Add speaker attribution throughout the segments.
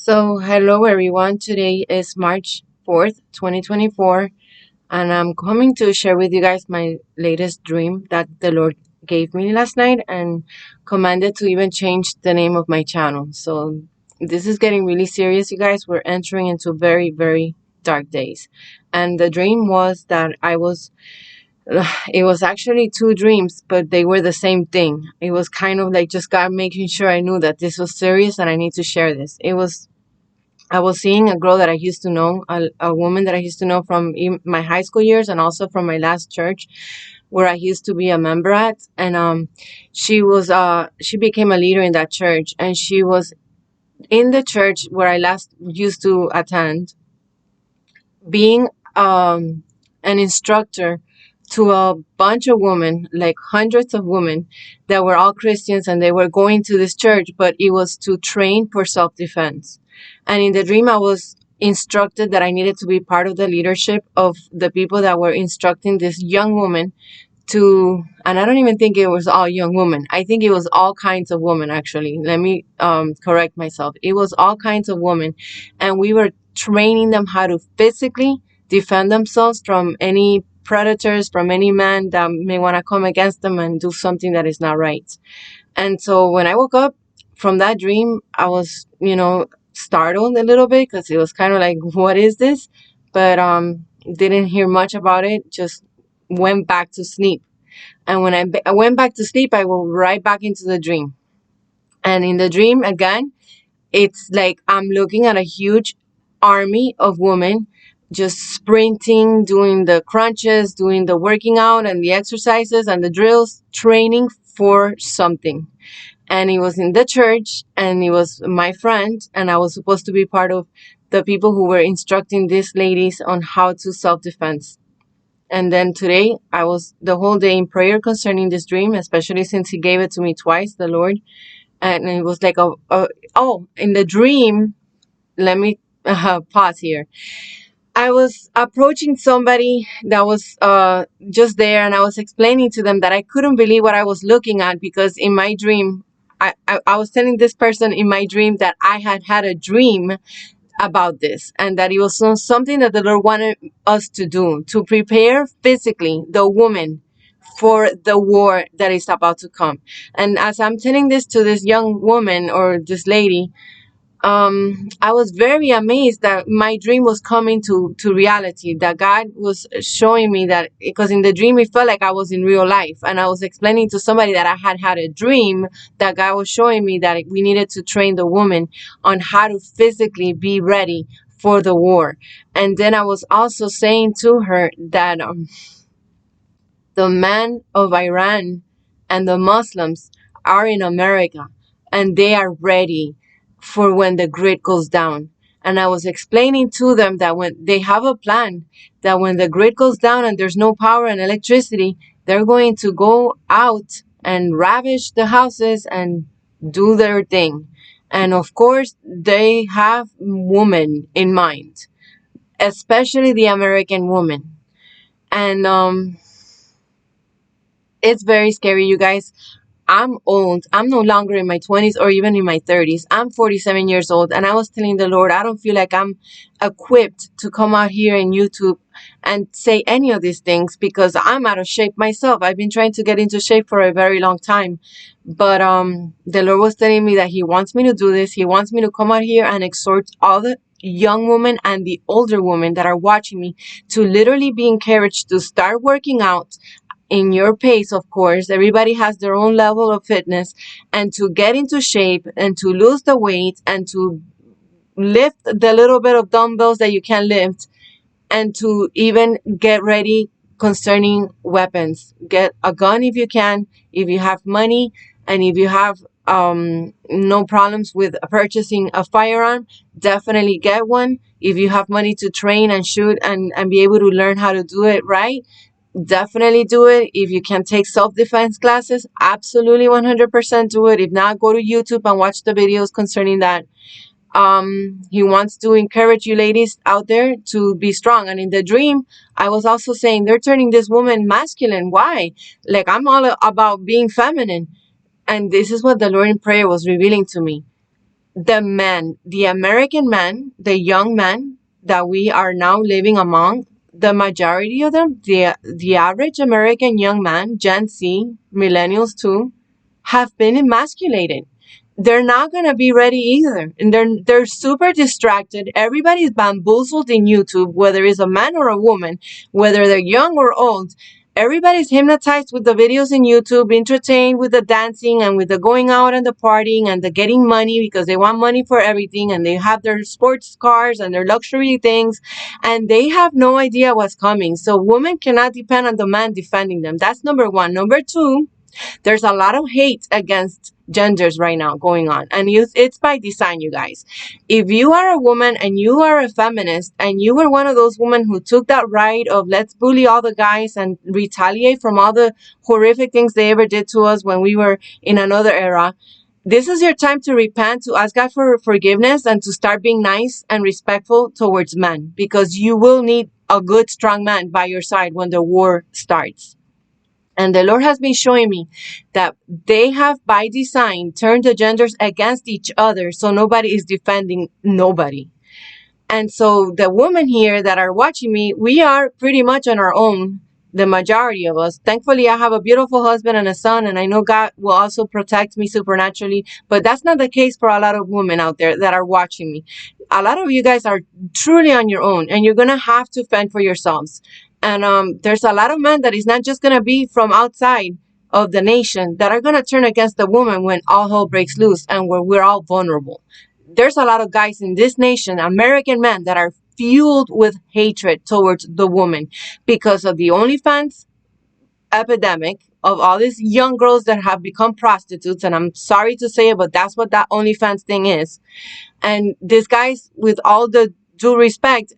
Speaker 1: Hello everyone. Today is March 4th, 2024, and I'm coming to share with you guys my latest dream that the Lord gave me last night and commanded to even change the name of my channel. So, this is getting really serious, you guys. We're entering into very, very dark days. And the dream was that it was actually two dreams, but they were the same thing. It was kind of like just God making sure I knew that this was serious and I need to share this. I was seeing a girl that I used to know, a woman that I used to know from my high school years and also from my last church where I used to be a member at. And she became a leader in that church, and she was in the church where I last used to attend, being an instructor to a bunch of women, like hundreds of women that were all Christians, and they were going to this church, but it was to train for self-defense. And in the dream, I was instructed that I needed to be part of the leadership of the people that were instructing this young woman to, and I don't even think it was all young women. I think it was all kinds of women, actually. Let me correct myself. It was all kinds of women. And we were training them how to physically defend themselves from any predators, from any man that may want to come against them and do something that is not right. And so when I woke up from that dream, I was, startled a little bit because it was kind of like, what is this? But didn't hear much about it, just went back to sleep. And when I went back to sleep, I went right back into the dream. And in the dream, again, it's like I'm looking at a huge army of women just sprinting, doing the crunches, doing the working out and the exercises and the drills, training for something. And it was in the church, and it was my friend, and I was supposed to be part of the people who were instructing these ladies on how to self-defense. And then today, I was the whole day in prayer concerning this dream, especially since he gave it to me twice, the Lord. And it was like, in the dream, let me pause here. I was approaching somebody that was just there, and I was explaining to them that I couldn't believe what I was looking at, because in my dream, I was telling this person in my dream that I had a dream about this, and that it was something that the Lord wanted us to do, to prepare physically the woman for the war that is about to come. And as I'm telling this to this young woman or this lady, I was very amazed that my dream was coming to reality, that God was showing me that, because in the dream it felt like I was in real life, and I was explaining to somebody that I had a dream that God was showing me that we needed to train the woman on how to physically be ready for the war. And then I was also saying to her that the men of Iran and the Muslims are in America, and they are ready for when the grid goes down. And I was explaining to them that when they have a plan, that when the grid goes down and there's no power and electricity, they're going to go out and ravage the houses and do their thing. And of course, they have women in mind, especially the American woman. And it's very scary, you guys. I'm old. I'm no longer in my 20s or even in my 30s. I'm 47 years old. And I was telling the Lord, I don't feel like I'm equipped to come out here in YouTube and say any of these things, because I'm out of shape myself. I've been trying to get into shape for a very long time. But the Lord was telling me that He wants me to do this. He wants me to come out here and exhort all the young women and the older women that are watching me to literally be encouraged to start working out in your pace. Of course, everybody has their own level of fitness, and to get into shape and to lose the weight and to lift the little bit of dumbbells that you can lift, and to even get ready concerning weapons. Get a gun if you can, if you have money, and if you have no problems with purchasing a firearm, definitely get one. If you have money to train and shoot and be able to learn how to do it right, definitely do it. If you can take self-defense classes, absolutely 100% do it. If not, go to YouTube and watch the videos concerning that. He wants to encourage you ladies out there to be strong. And in the dream, I was also saying they're turning this woman masculine. Why? Like, I'm all about being feminine. And this is what the Lord in prayer was revealing to me. the men, the American men, the young men that we are now living among, the majority of them, the average American young man, Gen Z, millennials too, have been emasculated. They're not gonna be ready either, and they're super distracted. Everybody's bamboozled in YouTube, whether it's a man or a woman, whether they're young or old. Everybody's hypnotized with the videos in YouTube, entertained with the dancing and with the going out and the partying and the getting money because they want money for everything, and they have their sports cars and their luxury things, and they have no idea what's coming. So women cannot depend on the man defending them. That's number one. Number two, there's a lot of hate against genders right now going on, and it's by design, you guys. If you are a woman and you are a feminist and you were one of those women who took that ride of let's bully all the guys and retaliate from all the horrific things they ever did to us when we were in another era, this is your time to repent, to ask God for forgiveness, and to start being nice and respectful towards men, because you will need a good strong man by your side when the war starts. And the Lord has been showing me that they have, by design, turned the genders against each other, so nobody is defending nobody. And so the women here that are watching me, we are pretty much on our own, the majority of us. Thankfully, I have a beautiful husband and a son, and I know God will also protect me supernaturally. But that's not the case for a lot of women out there that are watching me. A lot of you guys are truly on your own, and you're going to have to fend for yourselves. And there's a lot of men that is not just going to be from outside of the nation that are going to turn against the woman when all hell breaks loose and where we're all vulnerable. There's a lot of guys in this nation, American men, that are fueled with hatred towards the woman because of the OnlyFans epidemic of all these young girls that have become prostitutes. And I'm sorry to say it, but that's what that OnlyFans thing is. And these guys, with all the due respect,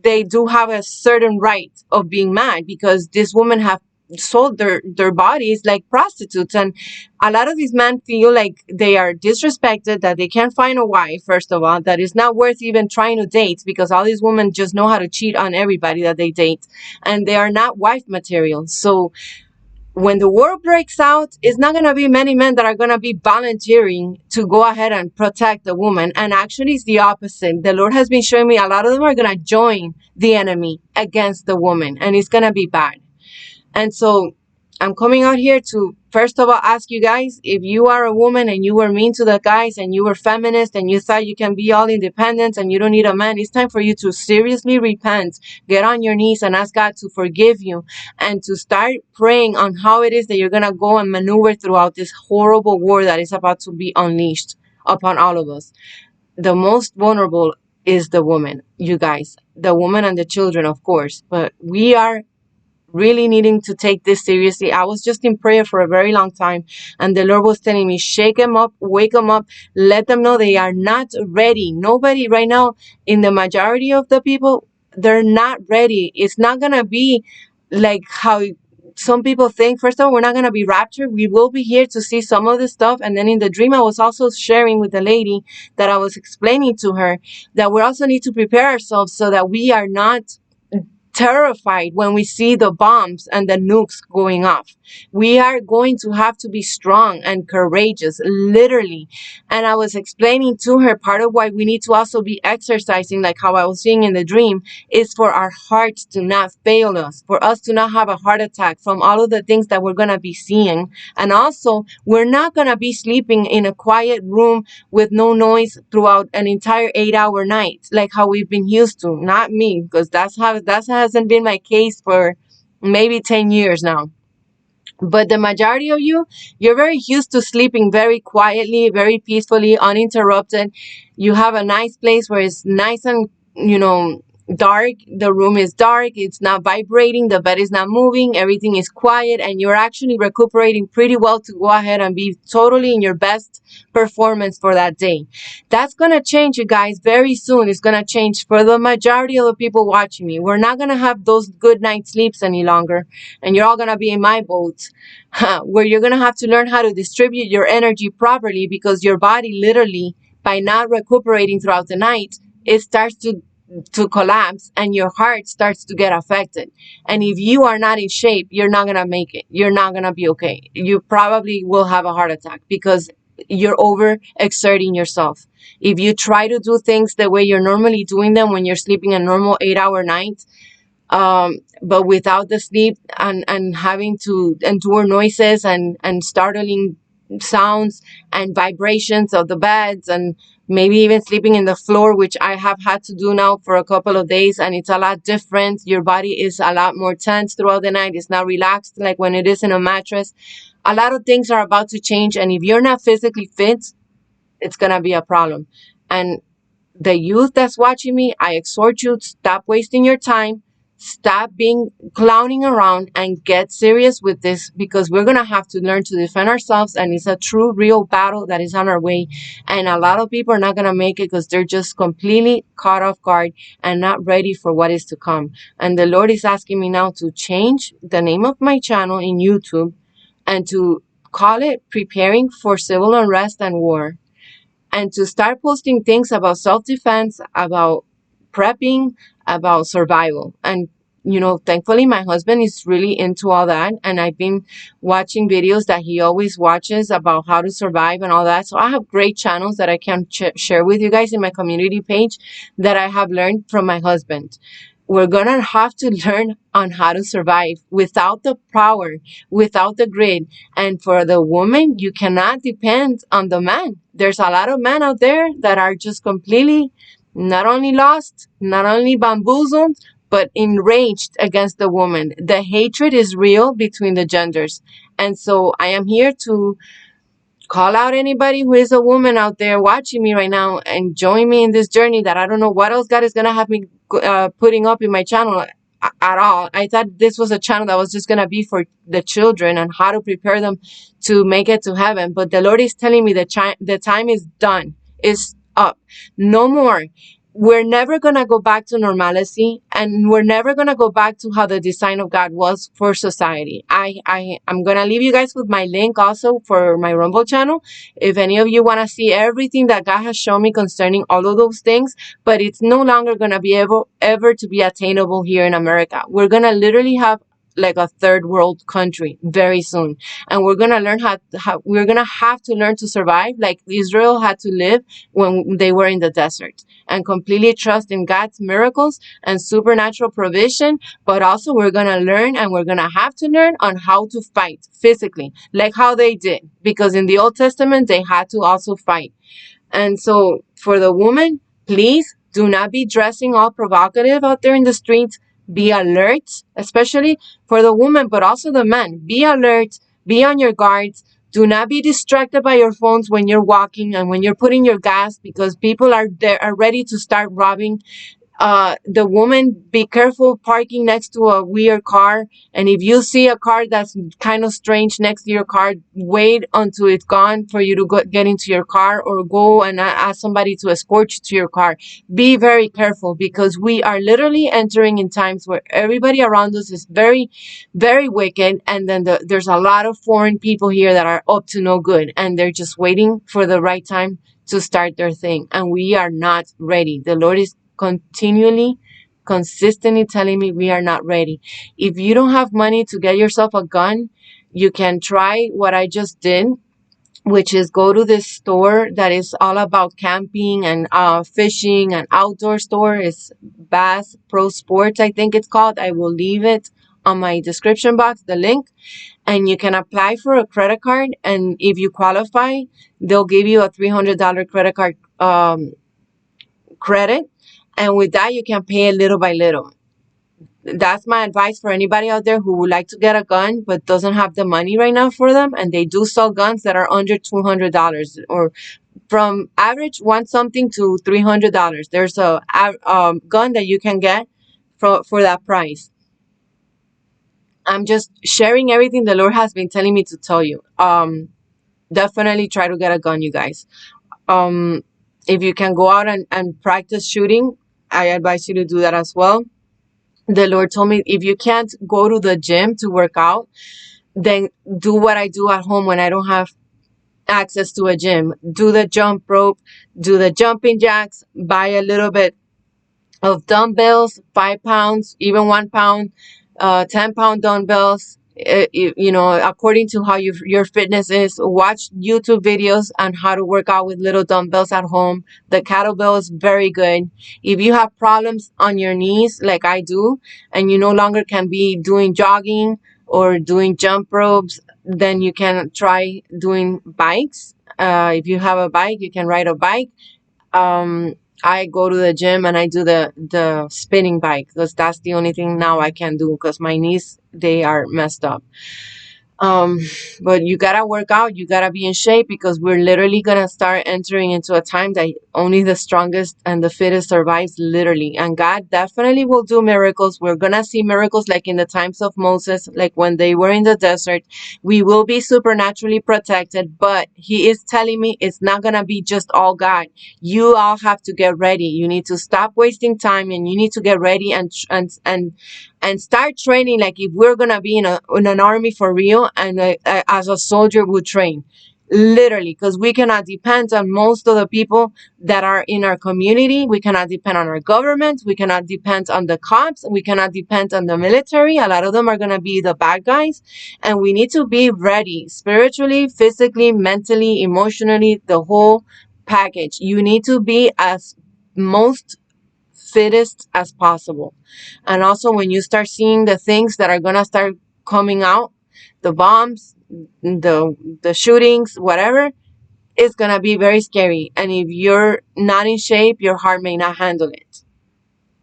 Speaker 1: they do have a certain right of being mad because these women have sold their bodies like prostitutes. And a lot of these men feel like they are disrespected, that they can't find a wife, first of all, that is not worth even trying to date because all these women just know how to cheat on everybody that they date, and they are not wife material. So when the war breaks out, it's not going to be many men that are going to be volunteering to go ahead and protect the woman. And actually, it's the opposite. The Lord has been showing me a lot of them are going to join the enemy against the woman, and it's going to be bad. And so I'm coming out here to, first of all, ask you guys, if you are a woman and you were mean to the guys and you were feminist and you thought you can be all independent and you don't need a man, it's time for you to seriously repent, get on your knees and ask God to forgive you, and to start praying on how it is that you're going to go and maneuver throughout this horrible war that is about to be unleashed upon all of us. The most vulnerable is the woman, you guys, the woman and the children, of course, but we are really needing to take this seriously. I was just in prayer for a very long time, and the Lord was telling me, shake them up, wake them up, let them know they are not ready. Nobody right now, in the majority of the people, they're not ready. It's not going to be like how some people think. First of all, we're not going to be raptured. We will be here to see some of the stuff. And then in the dream, I was also sharing with the lady that I was explaining to her that we also need to prepare ourselves so that we are not terrified when we see the bombs and the nukes going off. We are going to have to be strong and courageous, literally. And I was explaining to her part of why we need to also be exercising, like how I was seeing in the dream, is for our hearts to not fail us, for us to not have a heart attack from all of the things that we're going to be seeing. And also, we're not going to be sleeping in a quiet room with no noise throughout an entire 8-hour night, like how we've been used to. Not me, because that hasn't been my case for maybe 10 years now. But the majority of you, you're very used to sleeping very quietly, very peacefully, uninterrupted. You have a nice place where it's nice and, dark. The room is dark. It's not vibrating. The bed is not moving. Everything is quiet. And you're actually recuperating pretty well to go ahead and be totally in your best performance for that day. That's going to change, you guys, very soon. It's going to change for the majority of the people watching me. We're not going to have those good night sleeps any longer. And you're all going to be in my boat, where you're going to have to learn how to distribute your energy properly, because your body literally, by not recuperating throughout the night, it starts to collapse, and your heart starts to get affected. And if you are not in shape, you're not going to make it. You're not going to be okay. You probably will have a heart attack, because you're over exerting yourself. If you try to do things the way you're normally doing them when you're sleeping a normal 8-hour night, but without the sleep, and having to endure noises and startling sounds and vibrations of the beds, and maybe even sleeping in the floor, which I have had to do now for a couple of days, and it's a lot different. Your body is a lot more tense throughout the night. It's not relaxed like when it is in a mattress. A lot of things are about to change, and if you're not physically fit, it's gonna be a problem. And the youth that's watching me, I exhort you to stop wasting your time, stop being clowning around, and get serious with this, because we're gonna have to learn to defend ourselves, and it's a true, real battle that is on our way. And a lot of people are not gonna make it because they're just completely caught off guard and not ready for what is to come. And the Lord is asking me now to change the name of my channel in YouTube and to call it Preparing for Civil Unrest and War, and to start posting things about self-defense, about prepping, about survival. And thankfully my husband is really into all that, and I've been watching videos that he always watches about how to survive and all that. So I have great channels that I can share with you guys in my community page that I have learned from my husband. We're gonna have to learn on how to survive without the power, without the grit. And for the woman, you cannot depend on the man. There's a lot of men out there that are just completely not only lost, not only bamboozled, but enraged against the woman. The hatred is real between the genders. And so I am here to call out anybody who is a woman out there watching me right now and join me in this journey that I don't know what else God is going to have me putting up in my channel at all. I thought this was a channel that was just going to be for the children and how to prepare them to make it to heaven. But the Lord is telling me the time is done. It's up. No more. We're never going to go back to normalcy, and we're never going to go back to how the design of God was for society. I'm going to leave you guys with my link also for my Rumble channel. If any of you want to see everything that God has shown me concerning all of those things, but it's no longer going to be able ever to be attainable here in America. We're going to literally have like a third world country very soon, and we're gonna learn how we're gonna have to learn to survive like Israel had to live when they were in the desert, and completely trust in God's miracles and supernatural provision. But also we're gonna learn, and we're gonna have to learn on how to fight physically, like how they did, because in the Old Testament they had to also fight. And so for the woman, please do not be dressing all provocative out there in the streets. Be alert, especially for the woman, but also the man. Be alert, be on your guards. Do not be distracted by your phones when you're walking and when you're putting your gas, because people are there, are ready to start robbing. The woman, be careful parking next to a weird car. And if you see a car that's kind of strange next to your car, wait until it's gone for you to get into your car, or go and ask somebody to escort you to your car. Be very careful, because we are literally entering in times where everybody around us is very, very wicked. And then there's a lot of foreign people here that are up to no good, and they're just waiting for the right time to start their thing. And we are not ready. The Lord is consistently telling me we are not ready. If you don't have money to get yourself a gun, you can try what I just did, which is go to this store that is all about camping and fishing, and outdoor store. It's Bass Pro Sports, I think it's called. I will leave it on my description box, the link, and you can apply for a credit card. And if you qualify, they'll give you a $300 credit card credit, and with that you can pay it little by little. That's my advice for anybody out there who would like to get a gun but doesn't have the money right now for them. And they do sell guns that are under $200, or from average one something to $300. There's a gun that you can get for that price. I'm just sharing everything the Lord has been telling me to tell you. Definitely try to get a gun, you guys. If you can go out and practice shooting, I advise you to do that as well. The Lord told me, if you can't go to the gym to work out, then do what I do at home when I don't have access to a gym. Do the jump rope, do the jumping jacks, buy a little bit of dumbbells, 5 pounds, even 1 pound, 10-pound dumbbells. according to how your fitness is. Watch YouTube videos on how to work out with little dumbbells at home. The kettlebell is very good. If you have problems on your knees like I do, and you no longer can be doing jogging or doing jump ropes, then you can try doing bikes. If you have a bike, you can ride a bike. um I go to the gym and I do the spinning bike, because that's the only thing now I can do, because my knees, they are messed up. um but you gotta work out, you gotta be in shape, because we're literally gonna start entering into a time that only the strongest and the fittest survives, literally. And God definitely will do miracles. We're gonna see miracles like in the times of Moses, like when they were in the desert. We will be supernaturally protected, but he is telling me it's not gonna be just all God. You all have to get ready. You need to stop wasting time, and you need to get ready and start training like if we're gonna be in an army for real, and as a soldier would train, literally, because we cannot depend on most of the people that are in our community. We cannot depend on our government. We cannot depend on the cops. We cannot depend on the military. A lot of them are gonna be the bad guys, and we need to be ready spiritually, physically, mentally, emotionally, the whole package. You need to be as most fittest as possible. And also, when you start seeing the things that are gonna start coming out, the bombs, the shootings, whatever, it's gonna be very scary. And if you're not in shape, your heart may not handle it.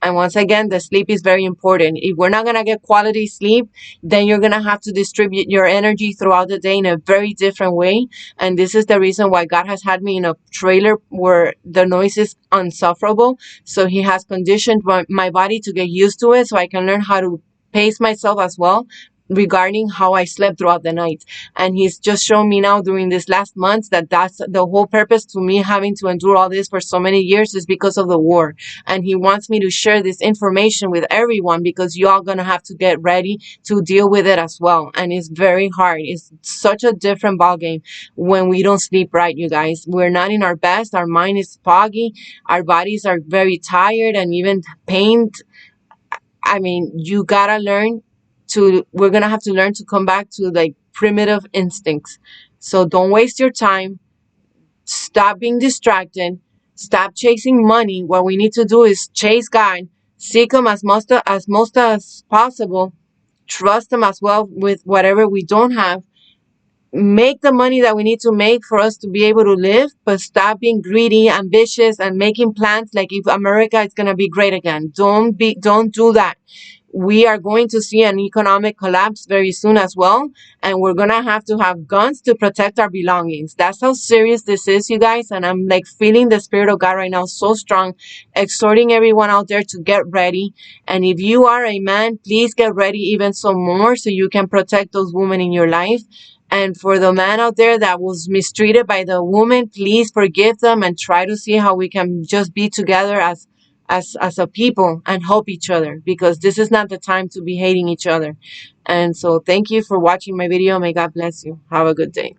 Speaker 1: And once again, the sleep is very important. If we're not going to get quality sleep, then you're going to have to distribute your energy throughout the day in a very different way. And this is the reason why God has had me in a trailer where the noise is insufferable. So he has conditioned my body to get used to it, so I can learn how to pace myself as well regarding how I slept throughout the night. And he's just shown me now during this last month that that's the whole purpose to me having to endure all this for so many years, is because of the war. And he wants me to share this information with everyone, because you all gonna have to get ready to deal with it as well. And it's very hard. It's such a different ballgame when we don't sleep right, you guys. We're not in our best. Our mind is foggy. Our bodies are very tired and even pained. I mean, you gotta learn we're gonna have to learn to come back to like primitive instincts. So don't waste your time. Stop being distracted. Stop chasing money. What we need to do is chase God, seek Him as possible, trust Him as well with whatever we don't have. Make the money that we need to make for us to be able to live, but stop being greedy, ambitious, and making plans like if America is gonna be great again. Don't do that. We are going to see an economic collapse very soon as well, and we're gonna have to have guns to protect our belongings. That's how serious this is, you guys. And I'm like feeling the Spirit of God right now so strong, exhorting everyone out there to get ready. And if you are a man, please get ready even so more, so you can protect those women in your life. And for the man out there that was mistreated by the woman, please forgive them and try to see how we can just be together as a people and help each other, because this is not the time to be hating each other. And so thank you for watching my video. May God bless you. Have a good day.